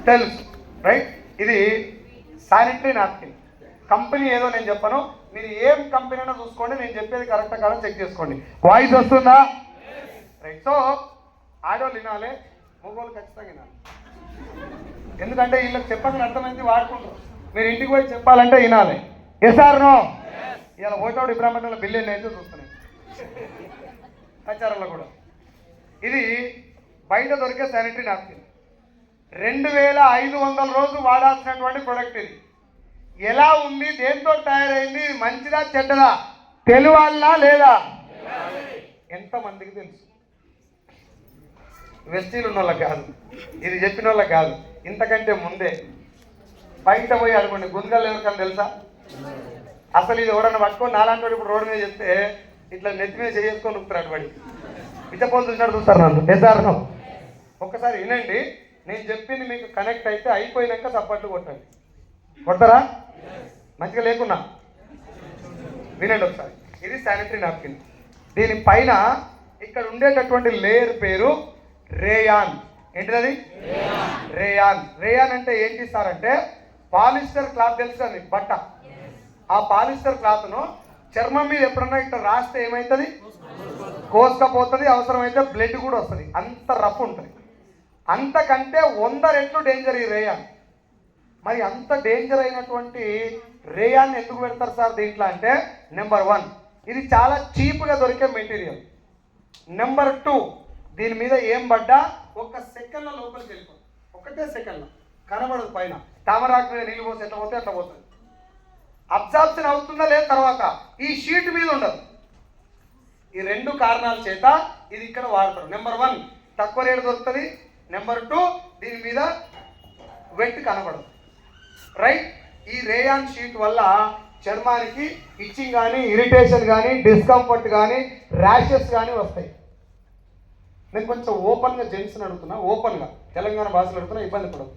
తెలుసు, రైట్? ఇది sanitary napkin company ఏదో నేను చెప్పను, మీరు ఏం కంపెనీ అయినా చూసుకోండి, నేను చెప్పేది కరెక్టా కాదో చెక్ చేసుకోండి. వాయిస్ వస్తుందా? రైట్. సో ఆడవాళ్ళు వినాలి, మగవాళ్ళు ఖచ్చితంగా వినాలి. ఎందుకంటే వీళ్ళకి చెప్పగానే అర్థమైంది, వాడుకుంటారు. మీరు ఇంటికి పోయి చెప్పాలంటే వినాలి. ఎస్ఆర్నో ఇలా ఓటౌట్ ఇబ్రాహ్మణుల బిల్లు ఎన్ని అయితే చూస్తున్నాయి ప్రచారంలో కూడా. ఇది బయట దొరికే శానిటరీ నాప్కిన్ 2500 రోజులు వాడాల్సినటువంటి ప్రొడక్ట్. ఇది ఎలా ఉంది, దేంతో తయారైంది, మంచిదా చెడ్డదా తెలియాలా లేదా? ఎంతమందికి తెలుసు? వెస్టీలు ఉన్న వాళ్ళకి కాదు, ఇది చెప్పిన వాళ్ళకి కాదు, ఇంతకంటే ముందే బయట పోయి అనుకోండి, గుంజలు ఎవరికని తెలుసా? అసలు ఇది ఎవరన్నా పట్టుకొని నాలాంటి వాడు ఇప్పుడు రోడ్డు మీద చెప్తే ఇట్లా నెత్తి మీద చేసుకొని ఉంటారు. అటు పడి పిచ్చపోలు చూసినట్టు చూస్తారు నన్ను. ఎస్ఆర్నో ఒక్కసారి వినండి, నేను చెప్పింది మీకు కనెక్ట్ అయితే అయిపోయినాక సపోర్ట్లు కొట్టండి. కొడతారా? మంచిగా లేకున్నా వినండి ఒకసారి. ఇది శానిటరీ నాప్కిన్. దీనిపైన ఇక్కడ ఉండేటటువంటి లేయర్ పేరు రేయాన్. ఏంటిది? రేయాన్. రేయాన్ అంటే ఏంటి సార్ అంటే పాలిస్టర్ క్లాత్ తెలుసు కదా బట్ట. ఆ పాలిస్టర్ క్లాత్ను చర్మం మీద ఎప్పుడన్నా ఇట్లా రాస్తే ఏమవుతుంది? కోసుకపోతుంది, అవసరమైతే బ్లడ్ కూడా వస్తుంది. అంత రఫ్ ఉంటుంది. అంతకంటే 100 రెట్లు డేంజర్ ఈ రేయాన్. మరి అంత డేంజర్ అయినటువంటి రేయాన్ ఎందుకు పెడతారు సార్ దీంట్లో అంటే, నెంబర్ 1 ఇది చాలా చీప్గా దొరికే మెటీరియల్. నెంబర్ 2 దీని మీద ఏం పడ్డా ఒక సెకండ్ల లోపలికి వెళ్ళిపోతుంది. ఒకటే సెకండ్లో కనబడదు. పైన తామరాకు మీద నీళ్ళు పోసి ఎట్లా పోతే అట్లా పోతుంది. అబ్జార్ప్షన్ అవుతుందా లేదా తర్వాత ఈ షీట్ మీద ఉండదు. ఈ 2 కారణాల చేత ఇది ఇక్కడ వాడతారు. నెంబర్ 1 తక్కువ రేటు దొరుకుతుంది. నెంబర్ 2 దీని మీద వెట్ కనబడదు. రైట్. ఈ రేయాన్ షీట్ వల్ల చర్మానికి ఇచ్చింగ్ కానీ, ఇరిటేషన్ కానీ, డిస్కంఫర్ట్ కానీ, ర్యాషెస్ కానీ వస్తాయి. నేను కొంచెం ఓపెన్గా జెంట్స్ని అడుగుతున్నా, ఓపెన్గా తెలంగాణ భాషలో అడుగుతున్నా, ఇబ్బంది పడదు.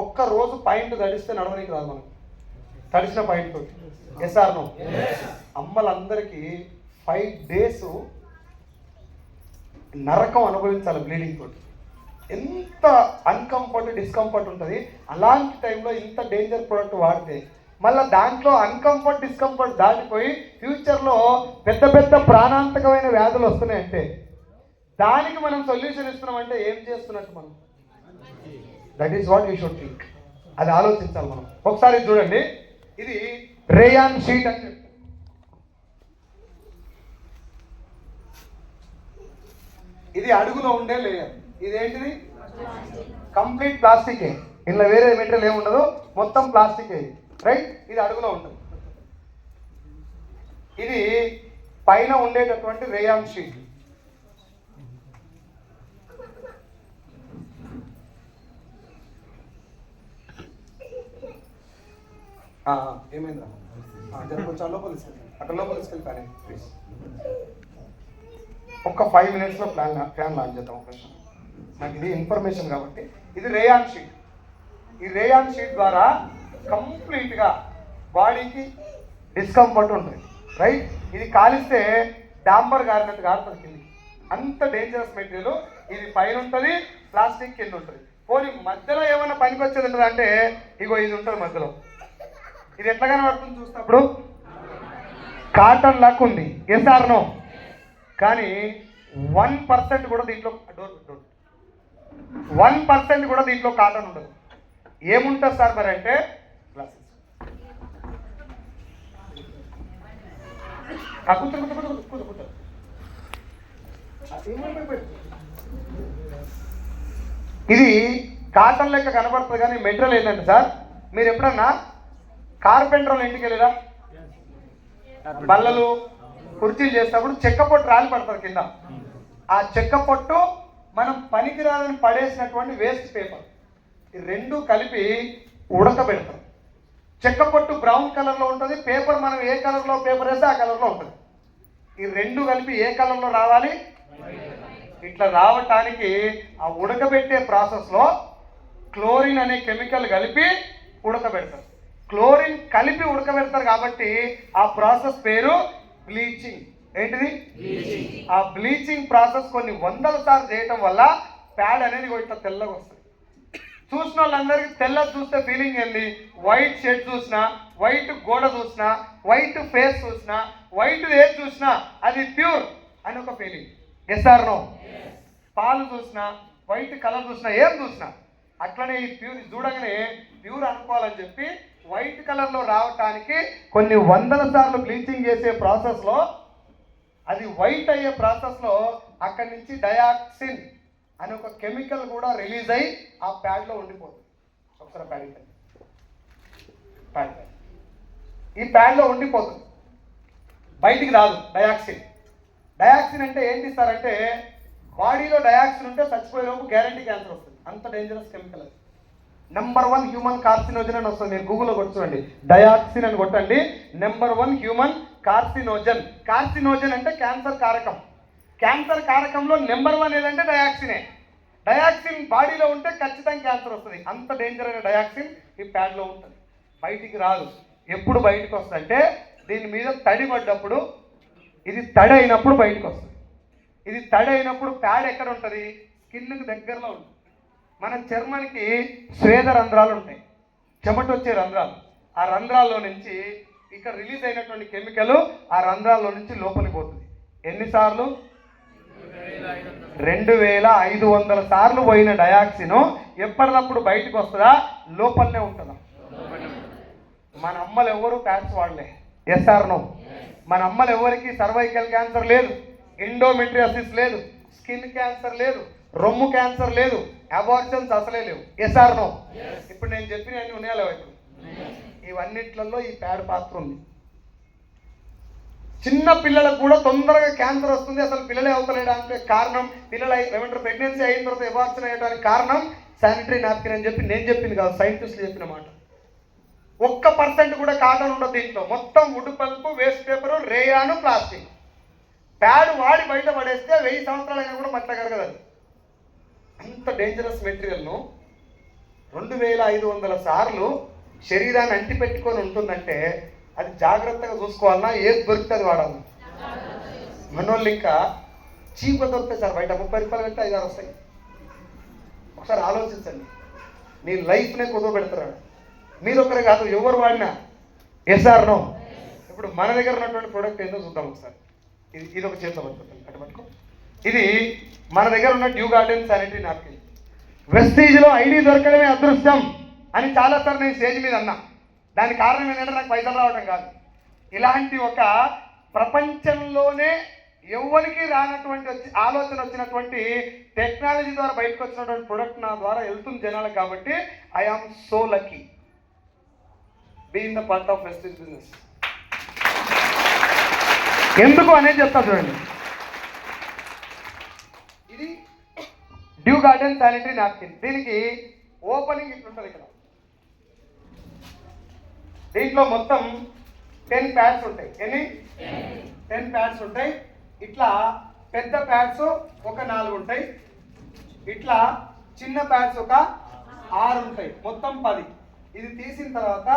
ఒక్కరోజు పాయింట్ తడిస్తే నడవడానికి రాదు మనకు, తడిసిన పాయింట్ తోటి. ఎస్ఆర్నో అమ్మలందరికీ 5 days నరకం అనుభవించాలి బ్లీడింగ్ తోటి. ఎంత అన్కంఫర్ట్, డిస్కంఫర్ట్ ఉంటుంది. అలాంటి టైంలో ఇంత డేంజర్ ప్రోడక్ట్ వాడితే మళ్ళీ దాంట్లో అన్కంఫర్ట్, డిస్కంఫర్ట్ దాటిపోయి ఫ్యూచర్లో పెద్ద పెద్ద ప్రాణాంతకమైన వ్యాధులు వస్తున్నాయంటే దానికి మనం సొల్యూషన్ ఇస్తున్నామంటే ఏం చేస్తున్నట్టు మనం? That is what you should think. అది ఆలోచించాలి మనం. ఒకసారి చూడండి, ఇది రేయాన్ షీట్ అని చెప్తారు. ఇది అడుగులో ఉండే లేయర్. ఇదేంటిది? కంప్లీట్ ప్లాస్టికే. ఇందులో వేరే మెటీరియల్ ఏమి ఉండదు, మొత్తం ప్లాస్టికే. రైట్. ఇది అడుగులో ఉంటుంది. ఇది పైన ఉండేటటువంటి రేయాన్ షీట్. ఏమైందా? కొంచెం లోపల తీసుకెళ్ళి, అక్కడ లోపల తీసుకెళ్ళి ప్లీజ్. ఒక్క 5 minutesలో ఫ్యాన్ లాంచ్ చేద్దాం. ఒక నిమిషం, నాకు ఇది ఇన్ఫర్మేషన్ కాబట్టి. ఇది రేయాన్ షీట్. ఈ రేయాన్ షీట్ ద్వారా కంప్లీట్గా బాడీకి డిస్కంఫర్ట్ ఉంటుంది. రైట్. ఇది కాలిస్తే డాంబర్ గారినట్టు కారుతుంది కిందికి. అంత డేంజరస్ మెటీరియల్. ఇది పైన ఉంటుంది, ప్లాస్టిక్ కింద ఉంటుంది. పోనీ మధ్యలో ఏమైనా పనికి వచ్చేది ఉంటుంది అంటే ఇగో ఇది ఉంటుంది మధ్యలో. ఇది ఎట్లా కనబడుతుంది చూసినప్పుడు? కాటన్ లాక్ ఉంది. ఎస్ఆర్నో? కానీ 1% కూడా దీంట్లో 1% కూడా దీంట్లో కాటన్ ఉండదు. ఏముంటుంది సార్ మరి అంటే గ్లాసెస్. ఇది కాటన్ లెక్క కనబడుతుంది కానీ మెటీరియల్ ఏంటంటే సార్, మీరు ఎప్పుడన్నా కార్పెంటర్ ఇంటికి వెళ్ళిరా? బల్లలు, కుర్చీలు చేసినప్పుడు చెక్క పొట్టు రాలి పడుతుంది కింద. ఆ చెక్క పొట్టు మనం పనికిరాలని పడేసినటువంటి వేస్ట్ పేపర్, ఈ 2 కలిపి ఉడకబెడతాం. చెక్క పొట్టు బ్రౌన్ కలర్లో ఉంటుంది, పేపర్ మనం ఏ కలర్లో పేపర్ వేస్తే ఆ కలర్లో ఉంటుంది. ఈ 2 కలిపి ఏ కలర్లో రావాలి? ఇట్లా రావటానికి ఆ ఉడకబెట్టే ప్రాసెస్లో క్లోరిన్ అనే కెమికల్ కలిపి ఉడకబెడతారు. క్లోరిన్ కలిపి ఉడకబెడతారు కాబట్టి ఆ ప్రాసెస్ పేరు బ్లీచింగ్. ఏంటిది? ఆ బ్లీచింగ్ ప్రాసెస్ కొన్ని 100 సార్లు చేయటం వల్ల ప్యాడ్ అనేది ఇట్లా తెల్లగా వస్తుంది. చూసిన వాళ్ళందరికీ తెల్లది చూస్తే ఫీలింగ్ ఏంది? వైట్ షర్ట్ చూసినా, వైట్ గోడ చూసినా, వైట్ ఫేస్ చూసినా, వైట్ ఏది చూసినా అది ప్యూర్ అని ఒక ఫీలింగ్. Yes or no? పాలు చూసినా, వైట్ కలర్ చూసినా, ఏం చూసినా అట్లనే ఈ ప్యూర్ చూడగానే ప్యూర్ అనుకోవాలని చెప్పి వైట్ కలర్లో రావటానికి కొన్ని వందల సార్లు బ్లీచింగ్ చేసే ప్రాసెస్లో, అది వైట్ అయ్యే ప్రాసెస్లో అక్కడి నుంచి డయాక్సిన్ అనే ఒక కెమికల్ కూడా రిలీజ్ అయ్యి ఆ ప్యాడ్లో ఉండిపోతుంది. ఒకసారి ప్యాడ్ ఈ ప్యాడ్లో ఉండిపోతుంది, బయటికి రాదు డయాక్సిన్. డయాక్సిన్ అంటే ఏంటి సార్ అంటే, బాడీలో డయాక్సిన్ ఉంటే చచ్చిపోయేలోపు గ్యారంటీ క్యాన్సర్ వస్తుంది. అంత డేంజరస్ కెమికల్ అది. నెంబర్ 1 హ్యూమన్ కార్సినోజన్ అని వస్తుంది. మీరు గూగుల్లో కొట్టండి, డయాక్సిన్ అని కొట్టండి. Number 1 human carcinogen. కార్సినోజన్ అంటే క్యాన్సర్ కారకం. క్యాన్సర్ కారకంలో నెంబర్ 1 ఏదంటే డయాక్సినే. డయాక్సిన్ బాడీలో ఉంటే ఖచ్చితంగా క్యాన్సర్ వస్తుంది. అంత డేంజర్ అయిన డయాక్సిన్ ఈ ప్యాడ్లో ఉంటుంది, బయటికి రాదు. ఎప్పుడు బయటకు వస్తుందంటే దీని మీద తడి పడ్డప్పుడు, ఇది తడి అయినప్పుడు బయటకు వస్తుంది. ఇది తడి అయినప్పుడు ప్యాడ్ ఎక్కడ ఉంటుంది? స్కిన్కి దగ్గరలో ఉంటుంది. మన చర్మానికి స్వేద రంధ్రాలు ఉంటాయి, చెమట వచ్చే రంధ్రాలు. ఆ రంధ్రాల్లో నుంచి ఇక్కడ రిలీజ్ అయినటువంటి కెమికల్ ఆ రంధ్రాల్లో నుంచి లోపలికి పోతుంది. ఎన్నిసార్లు? 2500 సార్లు పోయిన డయాక్సిన్ ఎప్పటికప్పుడు బయటకు వస్తుందా? లోపలనే ఉంటుందా? మన అమ్మలు ఎవరు ప్యాడ్స్ వాడలే. Yes or no? మన అమ్మలు ఎవరికి సర్వైకల్ క్యాన్సర్ లేదు, ఎండోమెట్రియాసిస్ లేదు, స్కిన్ క్యాన్సర్ లేదు, రొమ్ము క్యాన్సర్ లేదు, అబార్షన్స్ అసలే లేవు. Yes or no? ఇప్పుడు నేను చెప్పిన అన్ని ఉన్నాయా లేవా? ఇప్పుడు ఇవన్నిట్లలో ఈ ప్యాడ్ పాత్ర ఉంది. చిన్న పిల్లలకు కూడా తొందరగా క్యాన్సర్ వస్తుంది. అసలు పిల్లలే అవుతలేడానికి కారణం, పిల్లలు ఏమంటారు ప్రెగ్నెన్సీ అయిన తర్వాత అబార్షన్ అయ్యడానికి కారణం శానిటరీ నాప్కిన్ అని చెప్పి నేను చెప్పింది కాదు, సైంటిస్టులు చెప్పిన మాట. 1% కూడా కాటన్ ఉండదు దీంట్లో. మొత్తం wood pulp, waste paper, rayon, plastic. Pad వాడి బయట పడేస్తే 1000 సంవత్సరాలైనా కూడా మట్ల కరగదు. అంత డేంజరస్ మెటీరియల్ను 2500 సార్లు శరీరాన్ని అంటిపెట్టుకొని ఉంటుందంటే అది జాగ్రత్తగా చూసుకోవాలన్నా, ఏది దొరికితే వాడాలి. మనోళ్ళు ఇంకా చీప్గా దొరుకుతాయి సార్ బయట. 30 రూపాయలు పెడితే 5-6 వస్తాయి. ఒకసారి ఆలోచించండి, నీ లైఫ్నే కుదువ పెడతారు. మీరు ఒకరే కాదు, ఎవరు వాడినా. Yes or no? ఇప్పుడు మన దగ్గర ఉన్నటువంటి ప్రోడక్ట్ ఏందో చూద్దాం ఒకసారి. ఇది ఒక చేతిలో పట్టుకుంటాం, అటు పట్టుకో. ఇది మన దగ్గర ఉన్న డ్యూ గార్డెన్ శానిటరీ నాప్కిన్. వెస్టీజ్లో ఐడి దొరకడమే అదృష్టం అని చాలాసార్లు నేను స్టేజ్ మీద అన్నా. దానికి కారణం ఏంటంటే నాకు పైసలు రావడం కాదు. ఇలాంటి ఒక ప్రపంచంలోనే ఎవరికి రానటువంటి ఆలోచన వచ్చినటువంటి టెక్నాలజీ ద్వారా బయటకు వచ్చినటువంటి ప్రొడక్ట్ నా ద్వారా వెళ్తుంది జనాలకు. కాబట్టి I am so lucky being the part of Vestige business. ఎందుకు అనేది చెప్తా చూడండి. ఇది డ్యూ గార్డెన్ శానిటరీ నాప్కిన్. దీనికి ఓపెనింగ్ ఇట్లుంటుంది. ఇక్కడ దీంట్లో మొత్తం 10 ప్యాడ్స్ ఉంటాయి. ఎన్ని? 10 ప్యాడ్స్ ఉంటాయి. ఇట్లా పెద్ద ప్యాడ్స్ ఒక 4 ఉంటాయి. ఇట్లా చిన్న ప్యాడ్స్ ఒక 6 ఉంటాయి. మొత్తం 10. ఇది తీసిన తర్వాత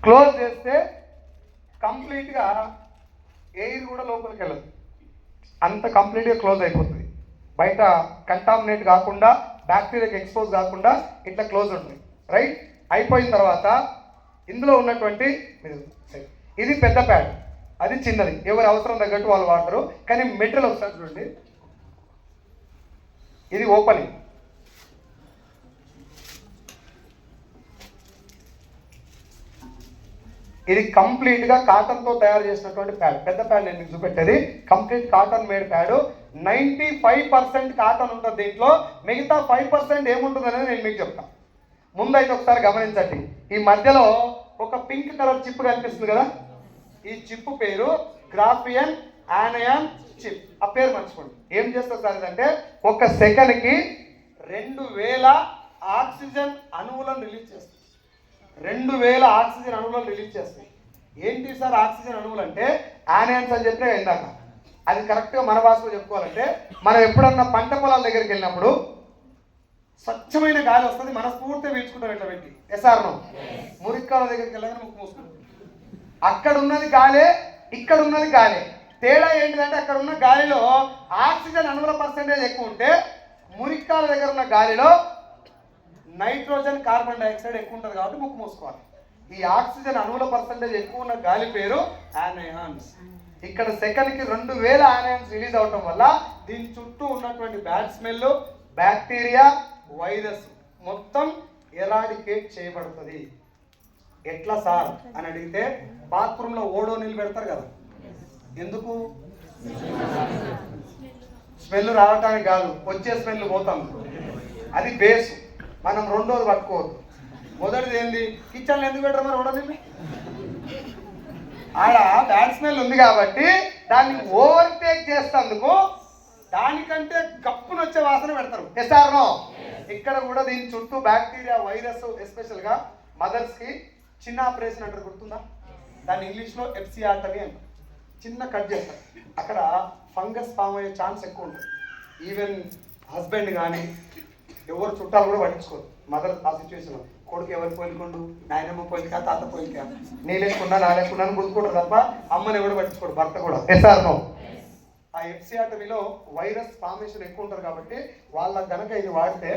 క్లోజ్ చేస్తే కంప్లీట్గా ఎయిర్ కూడా లోపలికి వెళ్ళదు. అంత కంప్లీట్గా క్లోజ్ అయిపోతుంది. బయట కంటామినేట్ కాకుండా, బ్యాక్టీరియాకి ఎక్స్పోజ్ కాకుండా ఇట్లా క్లోజ్ ఉంటుంది. రైట్? అయిపోయిన తర్వాత ఇందులో ఉన్నటువంటి ఇది పెద్ద ప్యాడ్, అది చిన్నది. ఎవరి అవసరం తగ్గట్టు వాళ్ళు వాడతారు. కానీ మెటీరియల్ ఒకసారి చూడండి. ఇది ఓపెనింగ్. ఇది కంప్లీట్గా కాటన్తో తయారు చేసినటువంటి ప్యాడ్. పెద్ద ప్యాడ్ నేను మీకు చూపెట్టేది complete cotton made pad. 95% cotton ఉంటుంది దీంట్లో. మిగతా 5% ఏముంటుంది అనేది నేను మీకు చెప్తాను. ముందైతే ఒకసారి గమనించండి. ఈ మధ్యలో ఒక పింక్ కలర్ చిప్ కనిపిస్తుంది కదా, ఈ చిప్ పేరు గ్రాఫియన్ ఆనయాన్ చిప్. ఆ పేరు మర్చిపోండి. ఏం చేస్తారు సార్ అంటే, ఒక సెకండ్కి 2000 ఆక్సిజన్ అణువులను రిలీజ్ చేస్తుంది. 2000 ఆక్సిజన్ అణువులను రిలీజ్ చేస్తాయి. ఏంటి సార్ ఆక్సిజన్ అణువులు అంటే? ఆనయాన్స్ అని చెప్పినా ఇందాక. అది కరెక్ట్గా మన భాషలో చెప్పుకోవాలంటే, మనం ఎప్పుడన్నా పంట పొలాల దగ్గరికి వెళ్ళినప్పుడు స్వచ్ఛమైన గాలి వస్తుంది, మనస్ఫూర్తిగా పీల్చుకుంటాం ఇట్లా పెట్టి. SR no? మురిక్కాల దగ్గరికి వెళ్ళగానే ముక్కు మూసుకుంటాం. అక్కడ ఉన్నది గాలే, ఇక్కడ ఉన్నది గాలే. తేడా ఏంటిదంటే, అక్కడ ఉన్న గాలిలో ఆక్సిజన్ అణువుల పర్సెంటేజ్ ఎక్కువ ఉంటే మురికాల దగ్గర ఉన్న గాలిలో నైట్రోజన్ కార్బన్ డైఆక్సైడ్ ఎక్కువ ఉంటుంది కాబట్టి ముక్కు మూసుకోవాలి. ఈ ఆక్సిజన్ అణువుల పర్సంటేజ్ ఎక్కువ ఉన్న గాలి పేరు ఆనయాన్స్. ఇక్కడ సెకండ్కి 2000 ఆనయాన్స్ రిలీజ్ అవటం వల్ల దీని చుట్టూ ఉన్నటువంటి బ్యాడ్ స్మెల్, బ్యాక్టీరియా, వైరస్ మొత్తం ఎరాడికేట్ చేయబడుతుంది. ఎట్లా సార్ అని అడిగితే బాత్రూంలో ఓడో నీళ్ళు పెడతారు కదా, ఎందుకు? స్మెల్ రావటానికి కాదు, వచ్చే స్మెల్ పోతాం. అది బేస్. మనం రెండోది పట్టుకోవద్దు. మొదటిది ఏంది? కిచెన్లో ఎందుకు పెట్టరు మరి ఓడో నీళ్ళు? ఆడ బ్యాడ్ స్మెల్ ఉంది కాబట్టి దాన్ని ఓవర్టేక్ చేసేందుకు దానికంటే గప్పును వచ్చే వాసన పెడతారు. ఎస్ఆర్నో? ఇక్కడ కూడా దీని చుట్టూ బ్యాక్టీరియా, వైరస్, ఎస్పెషల్గా మదర్స్కి చిన్న ఆపరేషన్ అంటారు, గుర్తుందా? దాన్ని ఇంగ్లీష్లో ఎఫ్సిఆర్టమీ అంటారు. చిన్న కట్ చేస్తారు, అక్కడ ఫంగస్ ఫామ్ అయ్యే ఛాన్స్ ఎక్కువ ఉంటుంది. ఈవెన్ హస్బెండ్ కానీ ఎవరు చుట్టాలు కూడా పట్టించుకోరు. మదర్ ఆ సిచ్యువేషన్లో కొడుకు ఎవరు పోలికొండు, నాయనమ్మ పోలికా, తాత పోలికా, నీ లేకుండా నా లేకుండా అని గుర్తుకుంటారు తప్ప అమ్మని ఎవరు పట్టించుకోడు, భర్త కూడా. ఎస్ఆర్నో? ఆ ఎఫ్సిఆర్టమీలో వైరస్ ఫార్మేషన్ ఎక్కువ ఉంటుంది కాబట్టి వాళ్ళకి కనుక ఇది వాడితే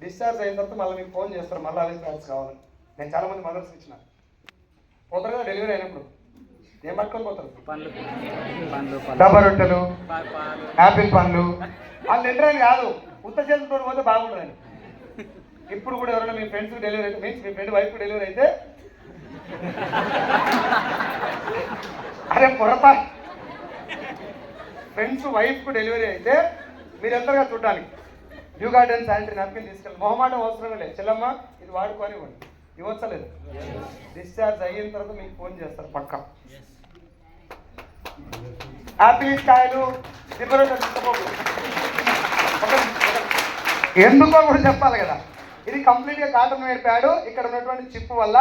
డిశ్చార్జ్ అయిన తర్వాత మళ్ళీ మీకు ఫోన్ చేస్తారు, మళ్ళీ అదే ప్యాడ్స్ కావాలని. నేను చాలామంది మదర్స్ ఇచ్చిన పోతారు కదా డెలివరీ అయినప్పుడు, ఏం పట్టుకొని పోతారు? డబ్బా రొట్టెలు, యాపిల్ పండ్లు. వాళ్ళు తింటారని కాదు, ఉత్త చేతులతో పోతే బాగుంటుందని. ఇప్పుడు కూడా ఎవరైనా మీ ఫ్రెండ్స్ డెలివరీ అయితే, మీన్స్ మీ ఫ్రెండ్ వైఫ్ డెలివరీ అయితే, అరే పొరపాటు, ఫ్రెండ్స్ వైఫ్కు డెలివరీ అయితే మీరు వెళ్తారుగా చూడడానికి, డ్యూ గార్డెన్ శానిటరీ నాప్కిన్ తీసుకెళ్ళి, మొహమాటం అవసరమే లేదు, చెల్లమ్మ ఇది వాడుకొని ఇవ్వండి, ఇవ్వచ్చలేదు. డిశ్చార్జ్ అయిన తర్వాత మీకు ఫోన్ చేస్తారు పక్క. యాపిల్ కాయలు ఎందుకో కూడా చెప్పాలి కదా. ఇది కంప్లీట్గా కాటన్ వేర్ ప్యాడ్. ఇక్కడ ఉన్నటువంటి చిప్ వల్ల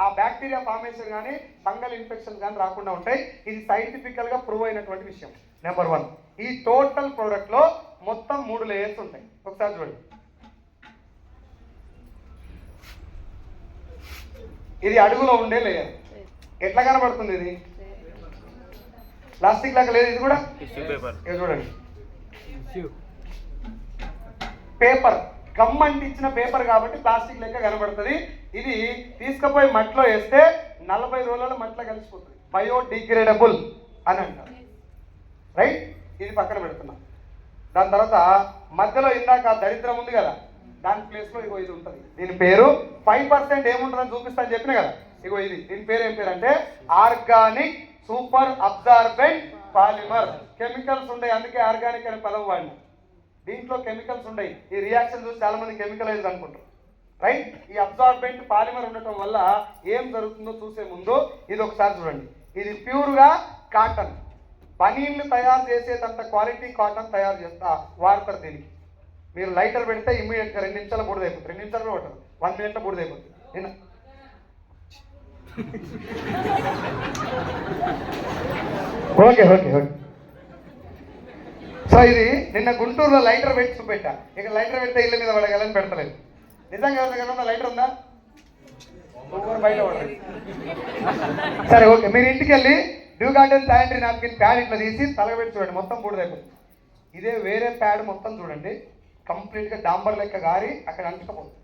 ఆ బ్యాక్టీరియా ఫార్మేషన్ కానీ ఫంగల్ ఇన్ఫెక్షన్ కానీ రాకుండా ఉంటాయి. ఇది సైంటిఫికల్గా ప్రూవ్ అయినటువంటి విషయం. నెంబర్ 1, ఈ టోటల్ ప్రోడక్ట్లో మొత్తం 3 లేయర్స్ ఉంటాయి. ఒకసారి చూడండి, ఇది అడుగులో ఉండే లేయర్. ఎట్లా కనబడుతుంది? ఇది ప్లాస్టిక్ లాగా లేదు, ఇది కూడా చూడండి పేపర్, గమ్ అంటించిన పేపర్ కాబట్టి ప్లాస్టిక్ లెక్క కనబడుతుంది. ఇది తీసుకుపోయి మట్టిలో వేస్తే 40 రోజులలో మట్టిలో కలిసిపోతుంది. బయోడిగ్రేడబుల్ అని అంటారు. రైట్? ఇది పక్కన పెడుతున్నాం. దాని తర్వాత మధ్యలో ఇందాక దరిద్రం ఉంది కదా, దాని ప్లేస్లో ఇగో ఇది ఉంటుంది. దీని పేరు 5% ఏముంటుందని చూపిస్తాను చెప్పిన కదా. ఇగో ఇది, దీని పేరు ఏం పేరు అంటే organic super absorbent polymer. Chemicals ఉంటాయి, అందుకే ఆర్గానిక్ అనే పదం వాడినా. దీంట్లో కెమికల్స్ ఉంటాయి. ఈ రియాక్షన్ చూసి చాలా మంది కెమికలైజ్ అనుకుంటారు. రైట్? ఈ అబ్జార్బెంట్ పాలిమర్ ఉండటం వల్ల ఏం జరుగుతుందో చూసే ముందు ఇది ఒకసారి చూడండి. ఇది ప్యూర్గా కాటన్, బనీన్లు తయారు చేసేటంత క్వాలిటీ కాటన్ తయారు వాడతారు దీనికి. మీరు లైటర్ పెడితే ఇమ్మీడియట్గా 2 నిమిషాలు బూడిదైపోతుంది. 2 నిమిషాలు పట్టదు, 1 మినిట్లో బూడిదైపోతుంది. నేను ఓకే ఓకే ఓకే. సో ఇది నిన్న గుంటూరులో లైటర్ పెట్టి చూపెట్టా. ఇక లైటర్ పెడితే ఇళ్ళ మీద పడగలని పెడతలేదు. నిజంగా ఎవరి దగ్గర ఉందా లైటర్? ఉందా? బయట పడలేదు. సరే ఓకే, మీరు ఇంటికి వెళ్ళి due garden sanitary napkin pad ఇట్లా తీసి తలగబెట్టి చూడండి, మొత్తం బూడిదైపోతుంది. ఇదే వేరే ప్యాడ్ మొత్తం చూడండి, కంప్లీట్గా డాంబర్ లెక్క గారి అక్కడ అంటుకపోతుంది.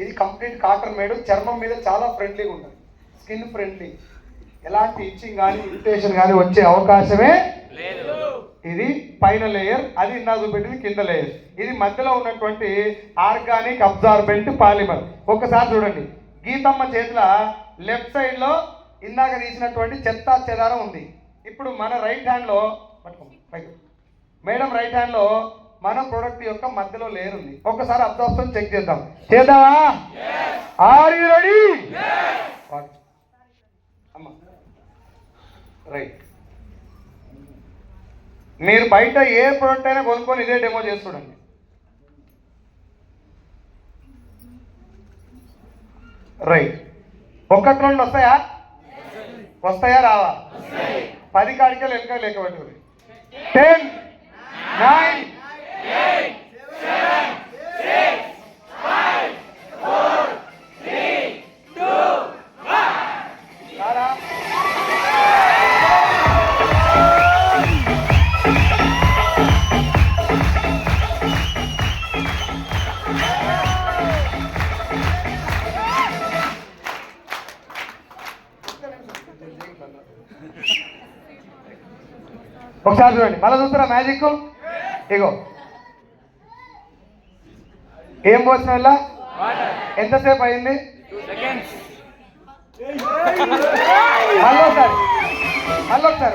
ఇది కంప్లీట్ కాటన్ మేడ్, చర్మం మీద చాలా ఫ్రెండ్లీగా ఉంటుంది, స్కిన్ ఫ్రెండ్లీ. ఎలాంటి ఇచ్చింగ్ కానీ ఇరిటేషన్ కానీ వచ్చే అవకాశమే లేదు. ఇది పైన లేయర్, అది ఇందా చూపెట్టింది కింద లేయర్. ఇది మధ్యలో ఉన్నటువంటి ఆర్గానిక్ అబ్జార్బెంట్ పాలిమర్. ఒక్కసారి చూడండి, గీతమ్మ చేతిలో లెఫ్ట్ సైడ్లో ఇందాక తీసినటువంటి చెత్త చెదారం ఉంది. ఇప్పుడు మన రైట్ హ్యాండ్లో మేడం రైట్ హ్యాండ్లో మన ప్రోడక్ట్ యొక్క మధ్యలో లేయర్ ఉంది. ఒక్కసారి అబ్జార్ప్షన్ చెక్ చేద్దాం. చేద్దామా? Are you ready? అమ్మా రైట్. మీరు బయట ఏ ప్రోడక్ట్ అయినా కొనుక్కొని ఇదే డెమో చేసి చూడండి. రైట్. 1, 2 వస్తాయా? వస్తాయా రావా? 10 కాడికే లెక్క లెక్క పెట్టుకుని 10, 9, 8, 7, 6, 5, 4, 3, 2, 1. రారా? ఒకసారి చూడండి, మళ్ళీ చూస్తారా మ్యాజిక్? ఇగో ఏం పోసిన వల్ల ఎంతసేపు అయింది?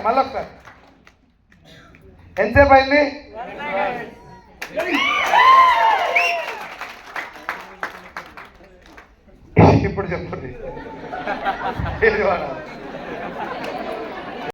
మళ్ళొకసారి ఎంతసేపు అయింది? ఇప్పుడు చెప్పండి.